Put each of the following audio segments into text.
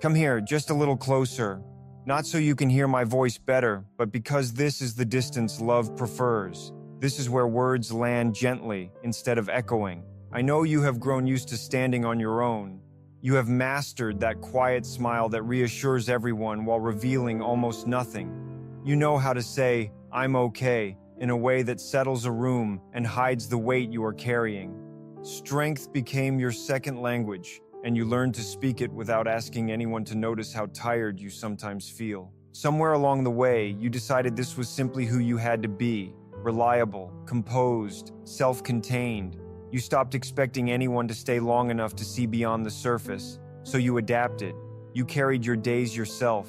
Come here, just a little closer. Not so you can hear my voice better, but because this is the distance love prefers. This is where words land gently instead of echoing. I know you have grown used to standing on your own. You have mastered that quiet smile that reassures everyone while revealing almost nothing. You know how to say, "I'm okay," in a way that settles a room and hides the weight you are carrying. Strength became your second language, and you learned to speak it without asking anyone to notice how tired you sometimes feel. Somewhere along the way, you decided this was simply who you had to be: reliable, composed, self-contained. You stopped expecting anyone to stay long enough to see beyond the surface, so you adapted. You carried your days yourself.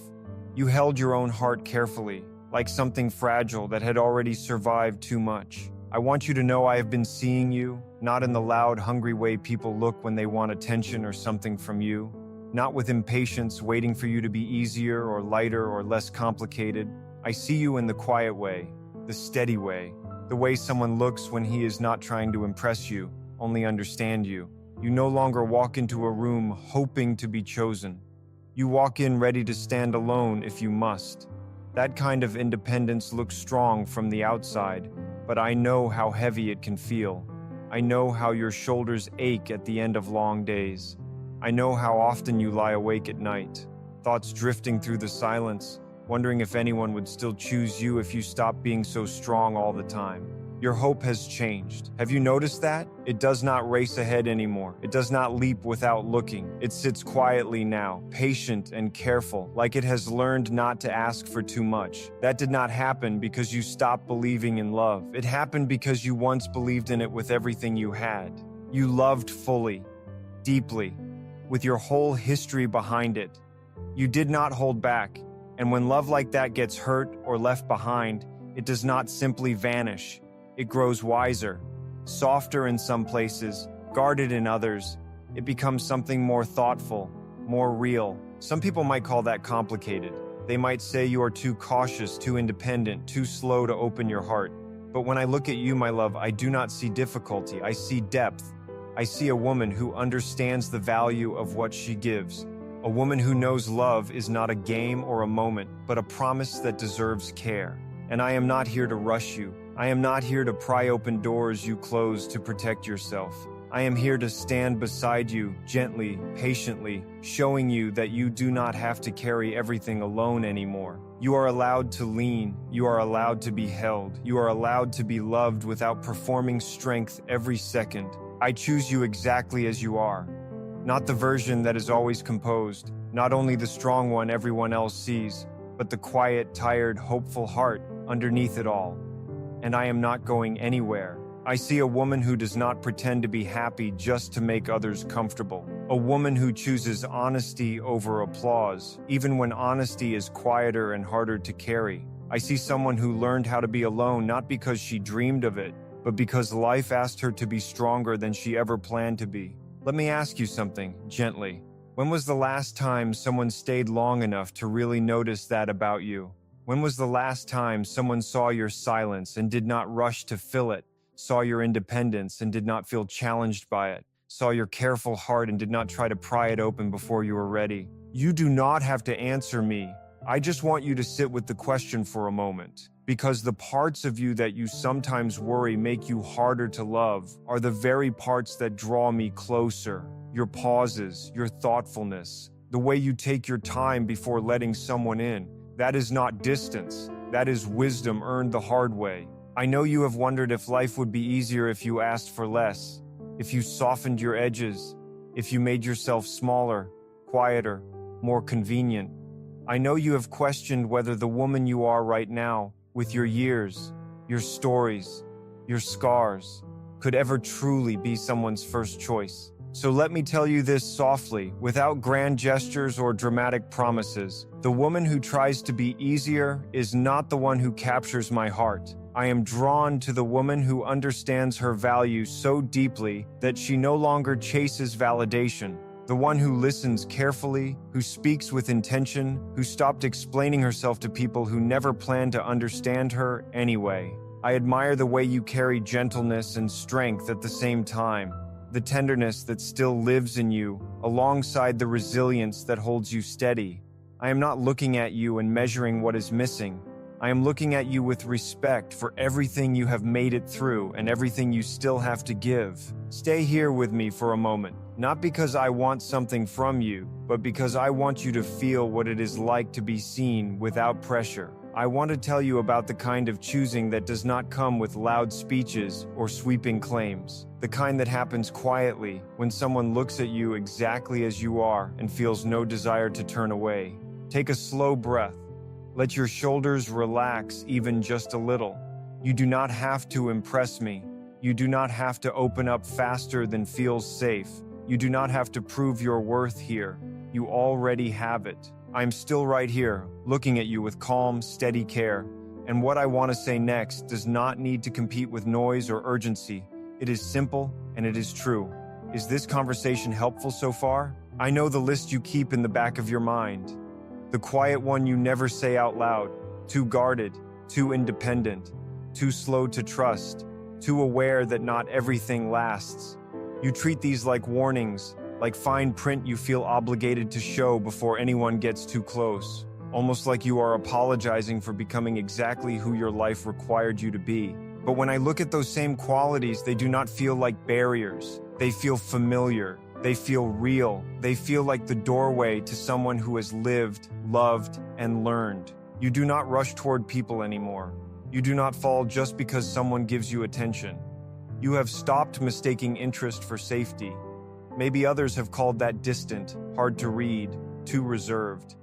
You held your own heart carefully, like something fragile that had already survived too much. I want you to know I have been seeing you, not in the loud, hungry way people look when they want attention or something from you. Not with impatience, waiting for you to be easier or lighter or less complicated. I see you in the quiet way, the steady way, the way someone looks when he is not trying to impress you, only understand you. You no longer walk into a room hoping to be chosen. You walk in ready to stand alone if you must. That kind of independence looks strong from the outside, but I know how heavy it can feel. I know how your shoulders ache at the end of long days. I know how often you lie awake at night, thoughts drifting through the silence, wondering if anyone would still choose you if you stopped being so strong all the time. Your hope has changed. Have you noticed that? It does not race ahead anymore. It does not leap without looking. It sits quietly now, patient and careful, like it has learned not to ask for too much. That did not happen because you stopped believing in love. It happened because you once believed in it with everything you had. You loved fully, deeply, with your whole history behind it. You did not hold back. And when love like that gets hurt or left behind, it does not simply vanish. It grows wiser, softer in some places, guarded in others. It becomes something more thoughtful, more real. Some people might call that complicated. They might say you are too cautious, too independent, too slow to open your heart. But when I look at you, my love, I do not see difficulty. I see depth. I see a woman who understands the value of what she gives. A woman who knows love is not a game or a moment, but a promise that deserves care. And I am not here to rush you. I am not here to pry open doors you closed to protect yourself. I am here to stand beside you, gently, patiently, showing you that you do not have to carry everything alone anymore. You are allowed to lean. You are allowed to be held. You are allowed to be loved without performing strength every second. I choose you exactly as you are. Not the version that is always composed, not only the strong one everyone else sees, but the quiet, tired, hopeful heart underneath it all. And I am not going anywhere. I see a woman who does not pretend to be happy just to make others comfortable. A woman who chooses honesty over applause, even when honesty is quieter and harder to carry. I see someone who learned how to be alone not because she dreamed of it, but because life asked her to be stronger than she ever planned to be. Let me ask you something, gently. When was the last time someone stayed long enough to really notice that about you? When was the last time someone saw your silence and did not rush to fill it, saw your independence and did not feel challenged by it, saw your careful heart and did not try to pry it open before you were ready? You do not have to answer me. I just want you to sit with the question for a moment, because the parts of you that you sometimes worry make you harder to love are the very parts that draw me closer. Your pauses, your thoughtfulness, the way you take your time before letting someone in. That is not distance. That is wisdom earned the hard way. I know you have wondered if life would be easier if you asked for less, if you softened your edges, if you made yourself smaller, quieter, more convenient. I know you have questioned whether the woman you are right now, with your years, your stories, your scars, could ever truly be someone's first choice. So let me tell you this softly, without grand gestures or dramatic promises. The woman who tries to be easier is not the one who captures my heart. I am drawn to the woman who understands her value so deeply that she no longer chases validation. The one who listens carefully, who speaks with intention, who stopped explaining herself to people who never planned to understand her anyway. I admire the way you carry gentleness and strength at the same time. the tenderness that still lives in you, alongside the resilience that holds you steady. I am not looking at you and measuring what is missing. I am looking at you with respect for everything you have made it through and everything you still have to give. Stay here with me for a moment, not because I want something from you, but because I want you to feel what it is like to be seen without pressure. I want to tell you about the kind of choosing that does not come with loud speeches or sweeping claims. The kind that happens quietly when someone looks at you exactly as you are and feels no desire to turn away. Take a slow breath. Let your shoulders relax even just a little. You do not have to impress me. You do not have to open up faster than feels safe. You do not have to prove your worth here. You already have it. I'm still right here, looking at you with calm, steady care. And what I want to say next does not need to compete with noise or urgency. It is simple and it is true. Is this conversation helpful so far? I know the list you keep in the back of your mind. The quiet one you never say out loud, too guarded, too independent, too slow to trust, too aware that not everything lasts. You treat these like warnings, like fine print you feel obligated to show before anyone gets too close, almost like you are apologizing for becoming exactly who your life required you to be. But when I look at those same qualities, they do not feel like barriers. They feel familiar. They feel real. They feel like the doorway to someone who has lived, loved, and learned. You do not rush toward people anymore. You do not fall just because someone gives you attention. You have stopped mistaking interest for safety. Maybe others have called that distant, hard to read, too reserved.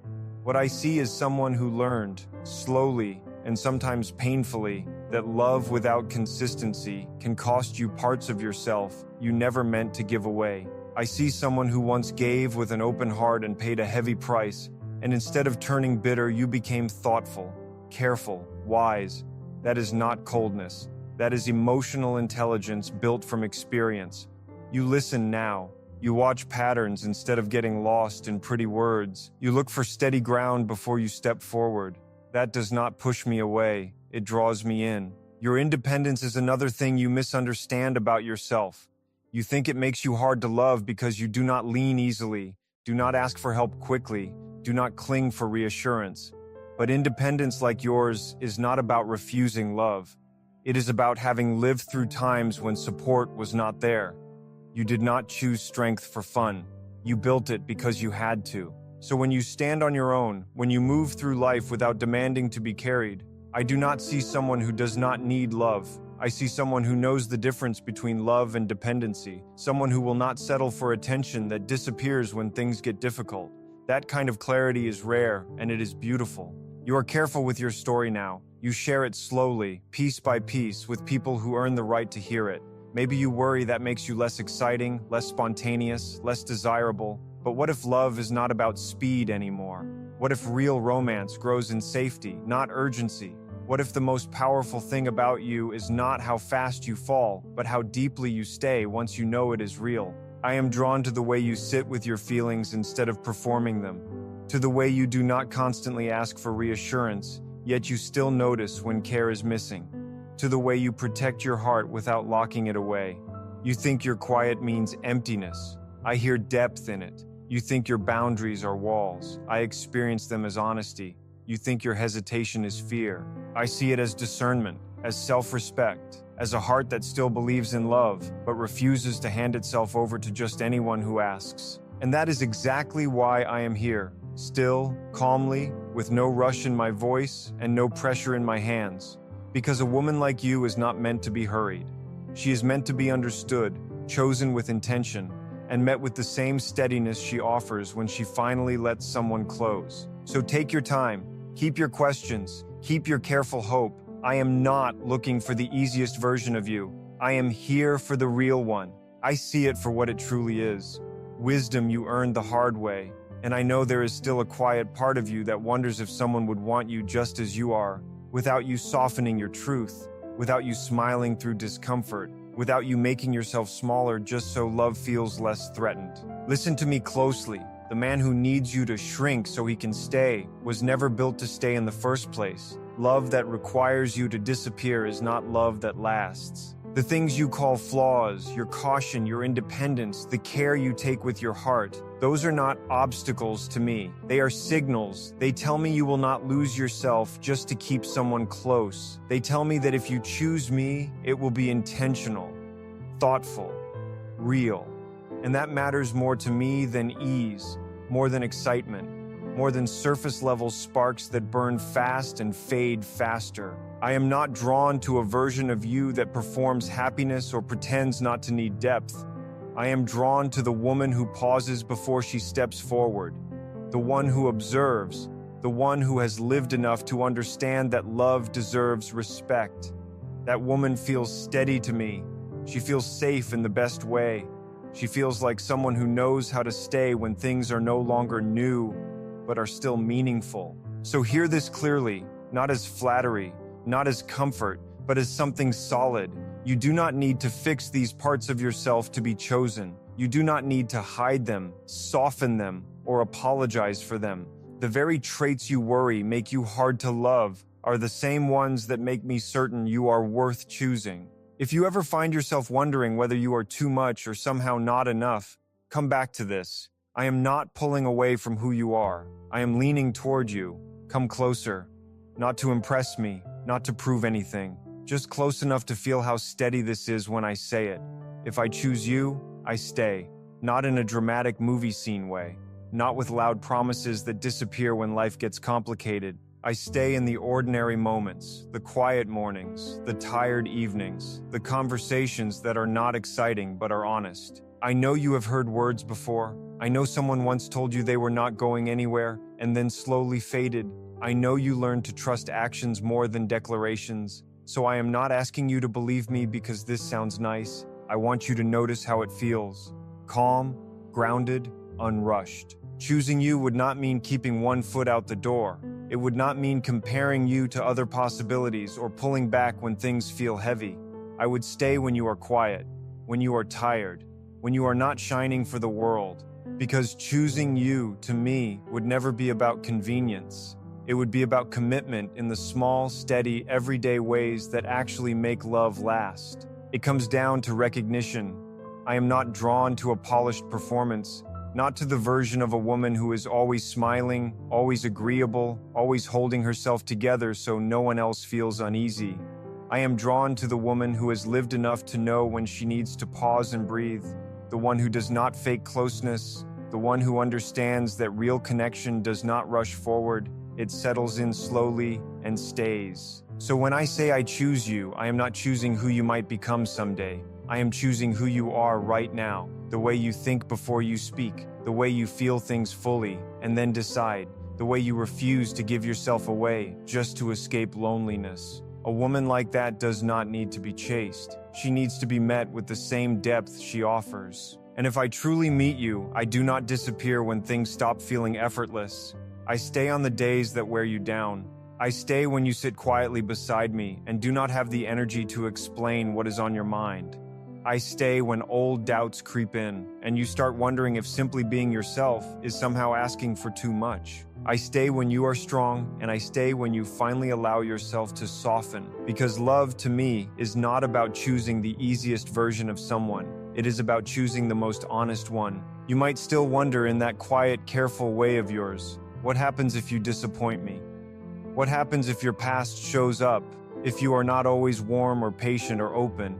What I see is someone who learned, slowly and sometimes painfully, that love without consistency can cost you parts of yourself you never meant to give away. I see someone who once gave with an open heart and paid a heavy price, and instead of turning bitter, you became thoughtful, careful, wise. That is not coldness. That is emotional intelligence built from experience. You listen now. You watch patterns instead of getting lost in pretty words. You look for steady ground before you step forward. That does not push me away. It draws me in. Your independence is another thing you misunderstand about yourself. You think it makes you hard to love because you do not lean easily, do not ask for help quickly, do not cling for reassurance. But independence like yours is not about refusing love. It is about having lived through times when support was not there. You did not choose strength for fun. You built it because you had to. So when you stand on your own, when you move through life without demanding to be carried, I do not see someone who does not need love. I see someone who knows the difference between love and dependency, someone who will not settle for attention that disappears when things get difficult. That kind of clarity is rare, and it is beautiful. You are careful with your story now. You share it slowly, piece by piece, with people who earn the right to hear it. Maybe you worry that makes you less exciting, less spontaneous, less desirable. But what if love is not about speed anymore? What if real romance grows in safety, not urgency? What if the most powerful thing about you is not how fast you fall, but how deeply you stay once you know it is real? I am drawn to the way you sit with your feelings instead of performing them, to the way you do not constantly ask for reassurance, yet you still notice when care is missing, to the way you protect your heart without locking it away. You think your quiet means emptiness. I hear depth in it. You think your boundaries are walls. I experience them as honesty. You think your hesitation is fear. I see it as discernment, as self-respect, as a heart that still believes in love, but refuses to hand itself over to just anyone who asks. And that is exactly why I am here, still, calmly, with no rush in my voice and no pressure in my hands. Because a woman like you is not meant to be hurried. She is meant to be understood, chosen with intention, and met with the same steadiness she offers when she finally lets someone close. So take your time. Keep your questions. Keep your careful hope. I am not looking for the easiest version of you. I am here for the real one. I see it for what it truly is. Wisdom you earned the hard way. And I know there is still a quiet part of you that wonders if someone would want you just as you are, without you softening your truth, without you smiling through discomfort, without you making yourself smaller just so love feels less threatened. Listen to me closely. The man who needs you to shrink so he can stay was never built to stay in the first place. Love that requires you to disappear is not love that lasts. The things you call flaws, your caution, your independence, the care you take with your heart, those are not obstacles to me. They are signals. They tell me you will not lose yourself just to keep someone close. They tell me that if you choose me, it will be intentional, thoughtful, real. And that matters more to me than ease, more than excitement, more than surface-level sparks that burn fast and fade faster. I am not drawn to a version of you that performs happiness or pretends not to need depth. I am drawn to the woman who pauses before she steps forward, the one who observes, the one who has lived enough to understand that love deserves respect. That woman feels steady to me. She feels safe in the best way. She feels like someone who knows how to stay when things are no longer new, but are still meaningful. So hear this clearly, not as flattery, not as comfort, but as something solid. You do not need to fix these parts of yourself to be chosen. You do not need to hide them, soften them, or apologize for them. The very traits you worry make you hard to love are the same ones that make me certain you are worth choosing. If you ever find yourself wondering whether you are too much or somehow not enough, come back to this. I am not pulling away from who you are. I am leaning toward you. Come closer. Not to impress me, not to prove anything. Just close enough to feel how steady this is when I say it. If I choose you, I stay. Not in a dramatic movie scene way. Not with loud promises that disappear when life gets complicated. I stay in the ordinary moments, the quiet mornings, the tired evenings, the conversations that are not exciting but are honest. I know you have heard words before. I know someone once told you they were not going anywhere and then slowly faded. I know you learned to trust actions more than declarations. So I am not asking you to believe me because this sounds nice. I want you to notice how it feels. Calm, grounded, unrushed. Choosing you would not mean keeping one foot out the door. It would not mean comparing you to other possibilities or pulling back when things feel heavy. I would stay when you are quiet, when you are tired, when you are not shining for the world. Because choosing you, to me, would never be about convenience. It would be about commitment in the small, steady, everyday ways that actually make love last. It comes down to recognition. I am not drawn to a polished performance, not to the version of a woman who is always smiling, always agreeable, always holding herself together so no one else feels uneasy. I am drawn to the woman who has lived enough to know when she needs to pause and breathe, the one who does not fake closeness, the one who understands that real connection does not rush forward. It settles in slowly and stays. So when I say I choose you, I am not choosing who you might become someday. I am choosing who you are right now, the way you think before you speak, the way you feel things fully and then decide, the way you refuse to give yourself away just to escape loneliness. A woman like that does not need to be chased. She needs to be met with the same depth she offers. And if I truly meet you, I do not disappear when things stop feeling effortless. I stay on the days that wear you down. I stay when you sit quietly beside me and do not have the energy to explain what is on your mind. I stay when old doubts creep in and you start wondering if simply being yourself is somehow asking for too much. I stay when you are strong, and I stay when you finally allow yourself to soften. Because love, to me, is not about choosing the easiest version of someone. It is about choosing the most honest one. You might still wonder in that quiet, careful way of yours, what happens if you disappoint me? What happens if your past shows up, if you are not always warm or patient or open?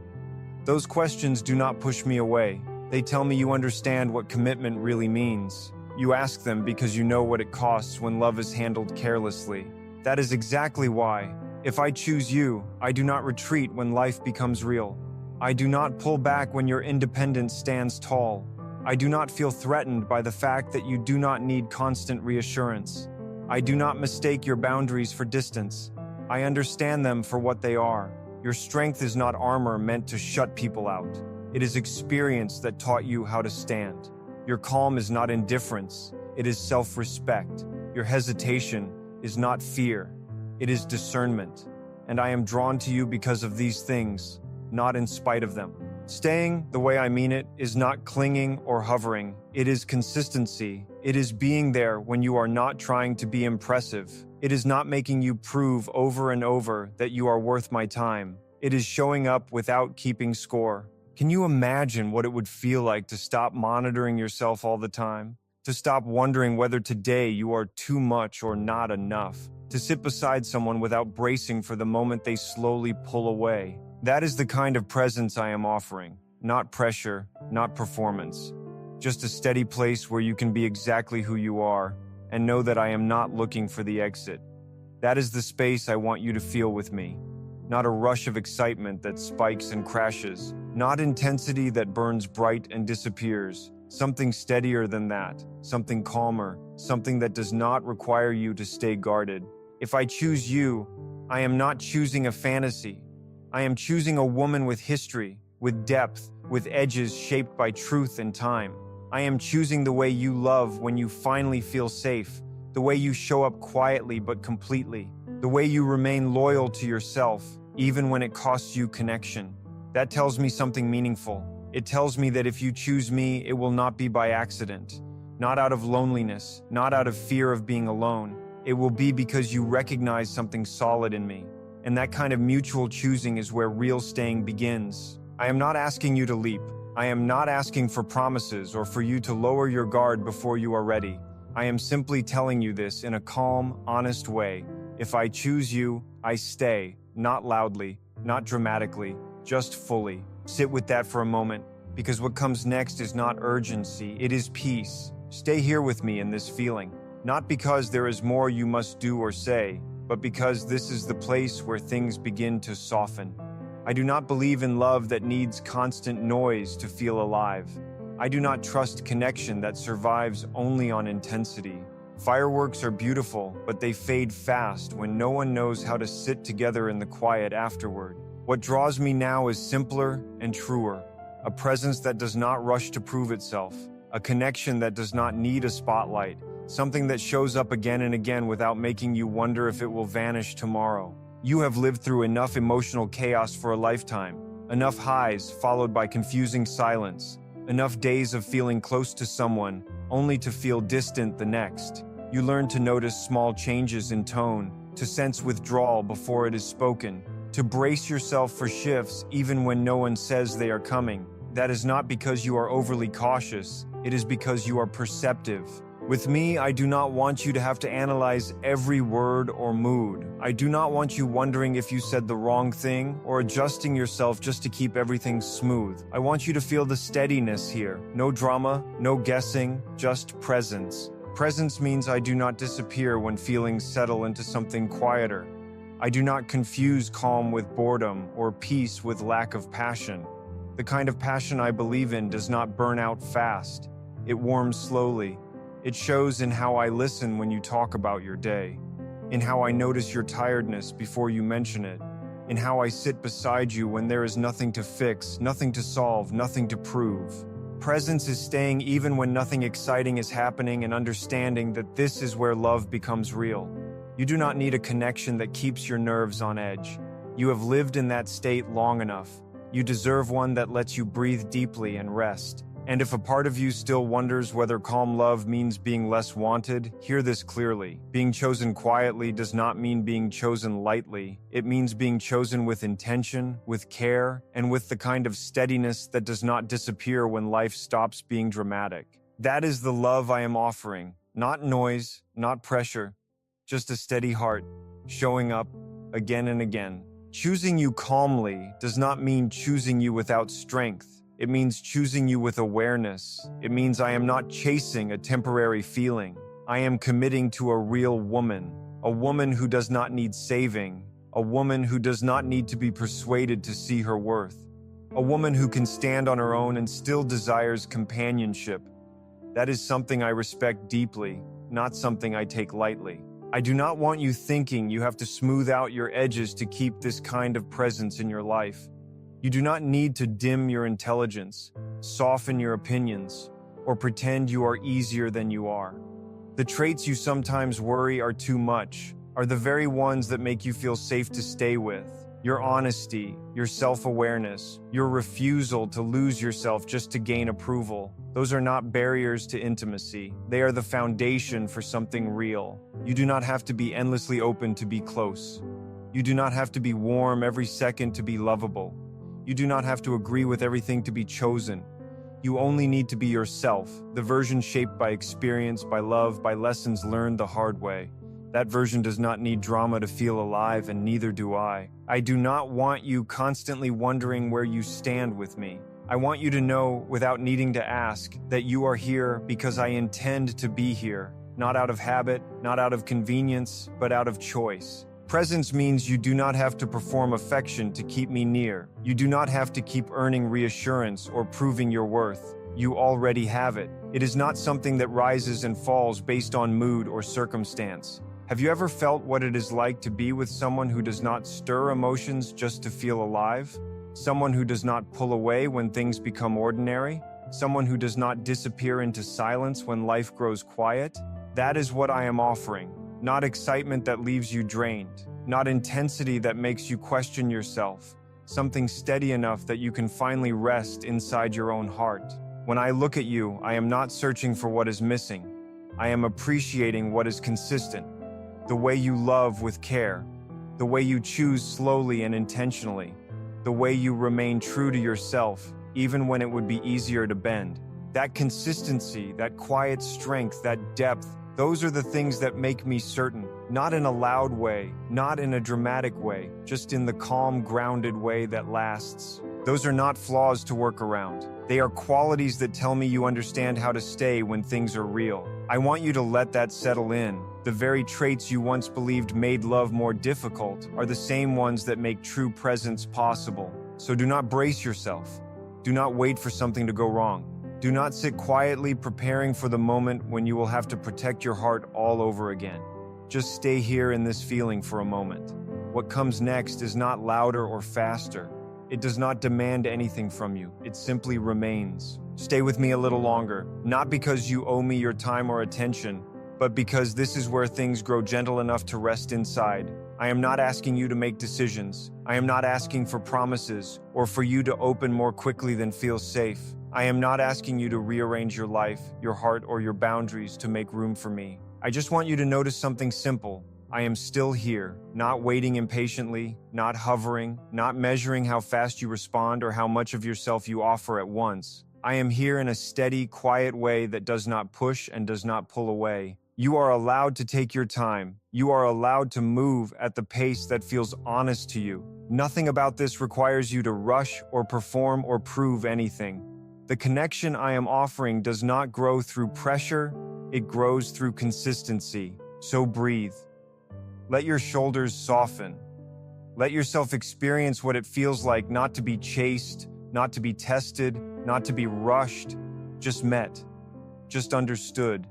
Those questions do not push me away. They tell me you understand what commitment really means. You ask them because you know what it costs when love is handled carelessly. That is exactly why, if I choose you, I do not retreat when life becomes real. I do not pull back when your independence stands tall. I do not feel threatened by the fact that you do not need constant reassurance. I do not mistake your boundaries for distance. I understand them for what they are. Your strength is not armor meant to shut people out. It is experience that taught you how to stand. Your calm is not indifference, it is self-respect. Your hesitation is not fear, it is discernment. And I am drawn to you because of these things, not in spite of them. Staying, the way I mean it, is not clinging or hovering. It is consistency. It is being there when you are not trying to be impressive. It is not making you prove over and over that you are worth my time. It is showing up without keeping score. Can you imagine what it would feel like to stop monitoring yourself all the time? To stop wondering whether today you are too much or not enough? To sit beside someone without bracing for the moment they slowly pull away? That is the kind of presence I am offering. Not pressure, not performance. Just a steady place where you can be exactly who you are and know that I am not looking for the exit. That is the space I want you to feel with me. Not a rush of excitement that spikes and crashes. Not intensity that burns bright and disappears. Something steadier than that. Something calmer. Something that does not require you to stay guarded. If I choose you, I am not choosing a fantasy. I am choosing a woman with history, with depth, with edges shaped by truth and time. I am choosing the way you love when you finally feel safe, the way you show up quietly but completely, the way you remain loyal to yourself, even when it costs you connection. That tells me something meaningful. It tells me that if you choose me, it will not be by accident, not out of loneliness, not out of fear of being alone. It will be because you recognize something solid in me. And that kind of mutual choosing is where real staying begins. I am not asking you to leap. I am not asking for promises or for you to lower your guard before you are ready. I am simply telling you this in a calm, honest way. If I choose you, I stay, not loudly, not dramatically, just fully. Sit with that for a moment, because what comes next is not urgency, it is peace. Stay here with me in this feeling, not because there is more you must do or say, but because this is the place where things begin to soften. I do not believe in love that needs constant noise to feel alive. I do not trust connection that survives only on intensity. Fireworks are beautiful, but they fade fast when no one knows how to sit together in the quiet afterward. What draws me now is simpler and truer, a presence that does not rush to prove itself, a connection that does not need a spotlight, something that shows up again and again without making you wonder if it will vanish tomorrow. You have lived through enough emotional chaos for a lifetime, enough highs followed by confusing silence, enough days of feeling close to someone, only to feel distant the next. You learn to notice small changes in tone, to sense withdrawal before it is spoken, to brace yourself for shifts even when no one says they are coming. That is not because you are overly cautious, it is because you are perceptive. With me, I do not want you to have to analyze every word or mood. I do not want you wondering if you said the wrong thing or adjusting yourself just to keep everything smooth. I want you to feel the steadiness here. No drama, no guessing, just presence. Presence means I do not disappear when feelings settle into something quieter. I do not confuse calm with boredom or peace with lack of passion. The kind of passion I believe in does not burn out fast. It warms slowly. It shows in how I listen when you talk about your day, in how I notice your tiredness before you mention it, in how I sit beside you when there is nothing to fix, nothing to solve, nothing to prove. Presence is staying even when nothing exciting is happening and understanding that this is where love becomes real. You do not need a connection that keeps your nerves on edge. You have lived in that state long enough. You deserve one that lets you breathe deeply and rest. And if a part of you still wonders whether calm love means being less wanted, hear this clearly. Being chosen quietly does not mean being chosen lightly. It means being chosen with intention, with care, and with the kind of steadiness that does not disappear when life stops being dramatic. That is the love I am offering. Not noise, not pressure, just a steady heart, showing up again and again. Choosing you calmly does not mean choosing you without strength. It means choosing you with awareness. It means I am not chasing a temporary feeling. I am committing to a real woman, a woman who does not need saving, a woman who does not need to be persuaded to see her worth, a woman who can stand on her own and still desires companionship. That is something I respect deeply, not something I take lightly. I do not want you thinking you have to smooth out your edges to keep this kind of presence in your life. You do not need to dim your intelligence, soften your opinions, or pretend you are easier than you are. The traits you sometimes worry are too much, are the very ones that make you feel safe to stay with. Your honesty, your self-awareness, your refusal to lose yourself just to gain approval. Those are not barriers to intimacy. They are the foundation for something real. You do not have to be endlessly open to be close. You do not have to be warm every second to be lovable. You do not have to agree with everything to be chosen. You only need to be yourself, the version shaped by experience, by love, by lessons learned the hard way. That version does not need drama to feel alive, and neither do I. I do not want you constantly wondering where you stand with me. I want you to know, without needing to ask, that you are here because I intend to be here. Not out of habit, not out of convenience, but out of choice. Presence means you do not have to perform affection to keep me near. You do not have to keep earning reassurance or proving your worth. You already have it. It is not something that rises and falls based on mood or circumstance. Have you ever felt what it is like to be with someone who does not stir emotions just to feel alive? Someone who does not pull away when things become ordinary? Someone who does not disappear into silence when life grows quiet? That is what I am offering. Not excitement that leaves you drained. Not intensity that makes you question yourself. Something steady enough that you can finally rest inside your own heart. When I look at you, I am not searching for what is missing. I am appreciating what is consistent. The way you love with care. The way you choose slowly and intentionally. The way you remain true to yourself, even when it would be easier to bend. That consistency, that quiet strength, that depth, those are the things that make me certain. Not in a loud way, not in a dramatic way, just in the calm, grounded way that lasts. Those are not flaws to work around. They are qualities that tell me you understand how to stay when things are real. I want you to let that settle in. The very traits you once believed made love more difficult are the same ones that make true presence possible. So do not brace yourself. Do not wait for something to go wrong. Do not sit quietly preparing for the moment when you will have to protect your heart all over again. Just stay here in this feeling for a moment. What comes next is not louder or faster. It does not demand anything from you. It simply remains. Stay with me a little longer, not because you owe me your time or attention, but because this is where things grow gentle enough to rest inside. I am not asking you to make decisions. I am not asking for promises or for you to open more quickly than feels safe. I am not asking you to rearrange your life, your heart, or your boundaries to make room for me. I just want you to notice something simple. I am still here, not waiting impatiently, not hovering, not measuring how fast you respond or how much of yourself you offer at once. I am here in a steady, quiet way that does not push and does not pull away. You are allowed to take your time. You are allowed to move at the pace that feels honest to you. Nothing about this requires you to rush or perform or prove anything. The connection I am offering does not grow through pressure, it grows through consistency. So breathe. Let your shoulders soften. Let yourself experience what it feels like not to be chased, not to be tested, not to be rushed, just met, just understood,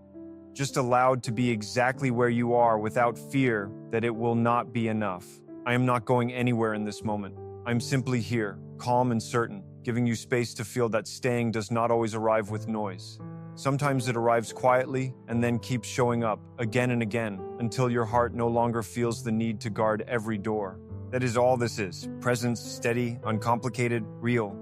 just allowed to be exactly where you are without fear that it will not be enough. I am not going anywhere in this moment. I'm simply here, calm and certain, giving you space to feel that staying does not always arrive with noise. Sometimes it arrives quietly and then keeps showing up again and again until your heart no longer feels the need to guard every door. That is all this is. Presence, steady, uncomplicated, real.